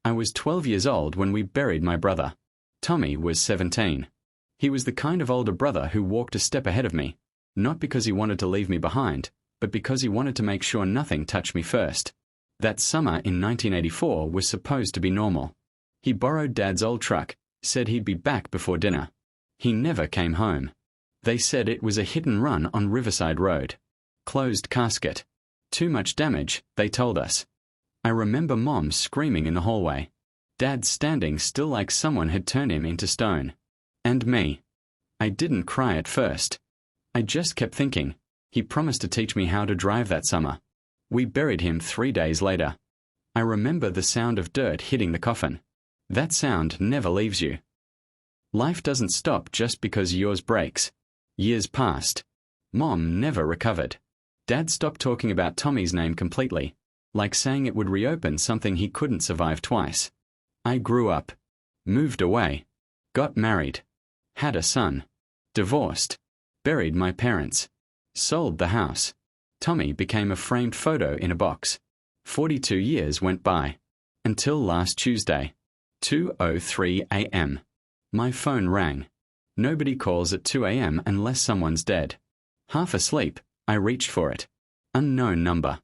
I was 12 years old when we buried my brother. Tommy was 17. He was the kind of older brother who walked a step ahead of me, not because he wanted to leave me behind, but because he wanted to make sure nothing touched me first. That summer in 1984 was supposed to be normal. He borrowed Dad's old truck, said he'd be back before dinner. He never came home. They said it was a hit and run on Riverside Road. Closed casket. Too much damage, they told us. I remember Mom screaming in the hallway. Dad standing still like someone had turned him into stone. And me. I didn't cry at first. I just kept thinking, he promised to teach me how to drive that summer. We buried him 3 days later. I remember the sound of dirt hitting the coffin. That sound never leaves you. Life doesn't stop just because yours breaks. Years passed. Mom never recovered. Dad stopped talking about Tommy's name completely, like saying it would reopen something he couldn't survive twice. I grew up, moved away, got married, had a son, divorced, buried my parents, sold the house. Tommy became a framed photo in a box. 42 years went by. Until last Tuesday, 2:03 a.m. My phone rang. Nobody calls at 2 a.m. unless someone's dead. Half asleep, I reached for it. Unknown number.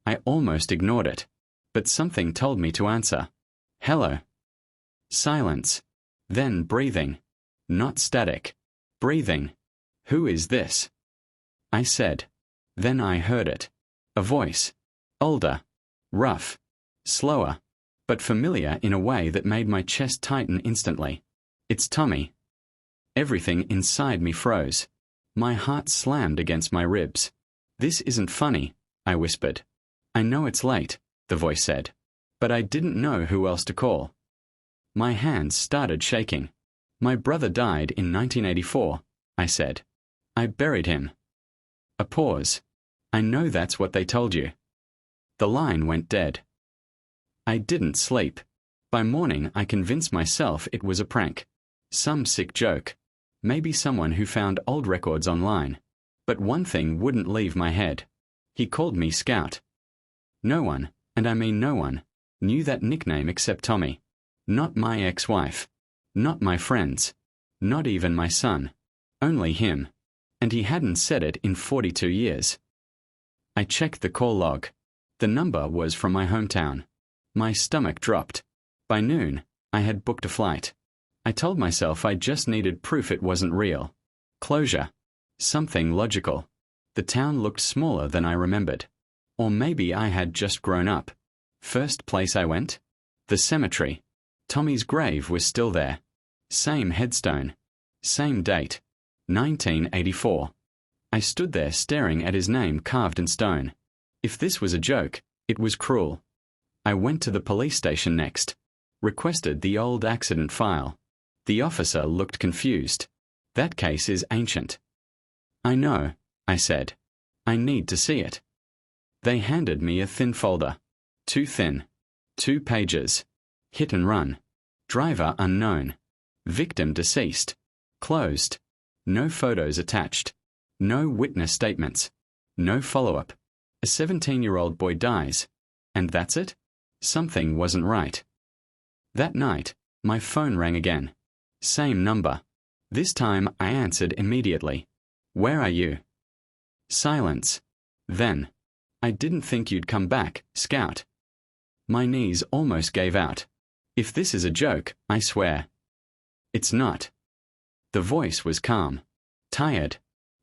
I almost ignored it, but something told me to answer. Hello. Silence. Then breathing. Not static. Breathing. Who is this? I said. Then I heard it. A voice. Older. Rough. Slower. But familiar in a way that made my chest tighten instantly. It's Tommy. Everything inside me froze. My heart slammed against my ribs. This isn't funny, I whispered. I know it's late, the voice said, but I didn't know who else to call. My hands started shaking. My brother died in 1984, I said. I buried him. A pause. I know that's what they told you. The line went dead. I didn't sleep. By morning I convinced myself it was a prank. Some sick joke. Maybe someone who found old records online. But one thing wouldn't leave my head. He called me Scout. No one, and I mean no one, knew that nickname except Tommy. Not my ex-wife. Not my friends. Not even my son. Only him. And he hadn't said it in 42 years. I checked the call log. The number was from my hometown. My stomach dropped. By noon, I had booked a flight. I told myself I just needed proof it wasn't real. Closure. Something logical. The town looked smaller than I remembered. Or maybe I had just grown up. First place I went? The cemetery. Tommy's grave was still there. Same headstone. Same date. 1984. I stood there staring at his name carved in stone. If this was a joke, it was cruel. I went to the police station next. Requested the old accident file. The officer looked confused. That case is ancient. I know, I said. I need to see it. They handed me a thin folder. Too thin. 2 pages. Hit and run. Driver unknown. Victim deceased. Closed. No photos attached. No witness statements. No follow-up. A 17-year-old boy dies. And that's it? Something wasn't right. That night, my phone rang again. Same number. This time I answered immediately. Where are you? Silence. Then. I didn't think you'd come back, Scout. My knees almost gave out. If this is a joke, I swear. It's not. The voice was calm. Tired.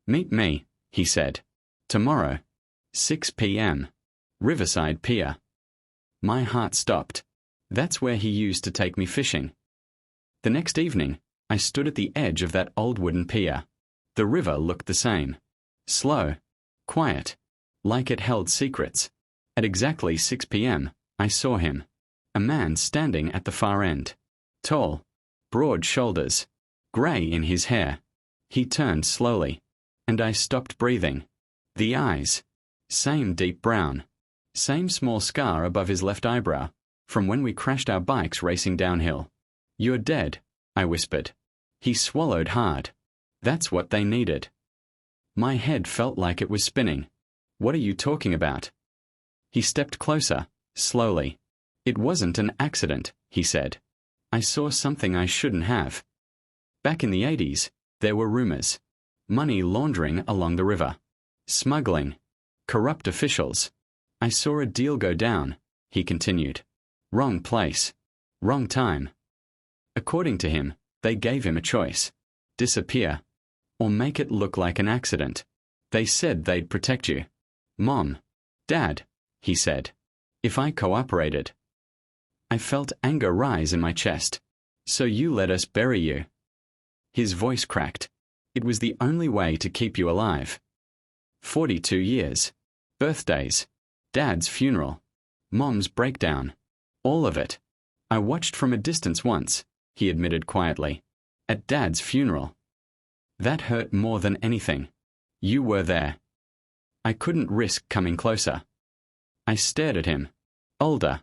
Meet me, he said. Tomorrow. 6 p.m. Riverside Pier. My heart stopped. That's where he used to take me fishing. The next evening, I stood at the edge of that old wooden pier. The river looked the same. Slow. Quiet. Like it held secrets. At exactly 6 p.m., I saw him. A man standing at the far end. Tall. Broad shoulders. Grey in his hair. He turned slowly. And I stopped breathing. The eyes. Same deep brown. Same small scar above his left eyebrow, from when we crashed our bikes racing downhill. You're dead, I whispered. He swallowed hard. That's what they needed. My head felt like it was spinning. What are you talking about? He stepped closer, slowly. It wasn't an accident, he said. I saw something I shouldn't have. Back in the 80s, there were rumors. Money laundering along the river. Smuggling. Corrupt officials. I saw a deal go down, he continued. Wrong place. Wrong time. According to him, they gave him a choice. Disappear. Or make it look like an accident. They said they'd protect you. Mom. Dad, he said. If I cooperated. I felt anger rise in my chest. So you let us bury you. His voice cracked. It was the only way to keep you alive. 42 years. Birthdays. Dad's funeral. Mom's breakdown. All of it. I watched from a distance once, he admitted quietly. At Dad's funeral. That hurt more than anything. You were there. I couldn't risk coming closer. I stared at him. Older.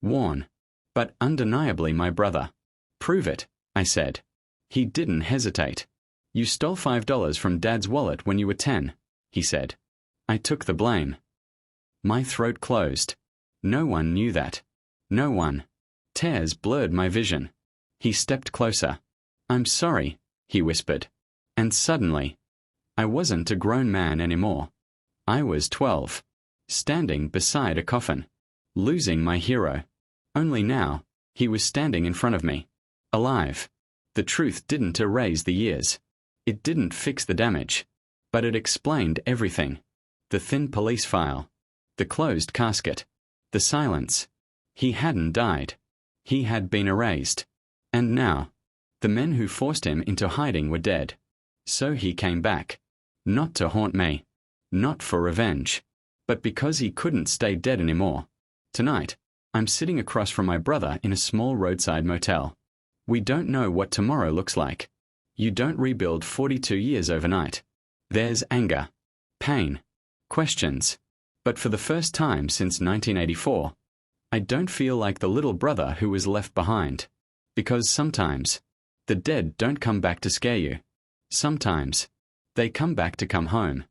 Worn. But undeniably my brother. Prove it, I said. He didn't hesitate. You stole $5 from Dad's wallet when you were 10, he said. I took the blame. My throat closed. No one knew that. No one. Tears blurred my vision. He stepped closer. I'm sorry, he whispered. And suddenly, I wasn't a grown man anymore. I was 12, standing beside a coffin, losing my hero. Only now, he was standing in front of me, alive. The truth didn't erase the years. It didn't fix the damage. But it explained everything. The thin police file. The closed casket. The silence. He hadn't died. He had been erased. And now, the men who forced him into hiding were dead. So he came back. Not to haunt me. Not for revenge. But because he couldn't stay dead anymore. Tonight, I'm sitting across from my brother in a small roadside motel. We don't know what tomorrow looks like. You don't rebuild 42 years overnight. There's anger, pain, questions. But for the first time since 1984, I don't feel like the little brother who was left behind. Because sometimes, the dead don't come back to scare you. Sometimes, they come back to come home.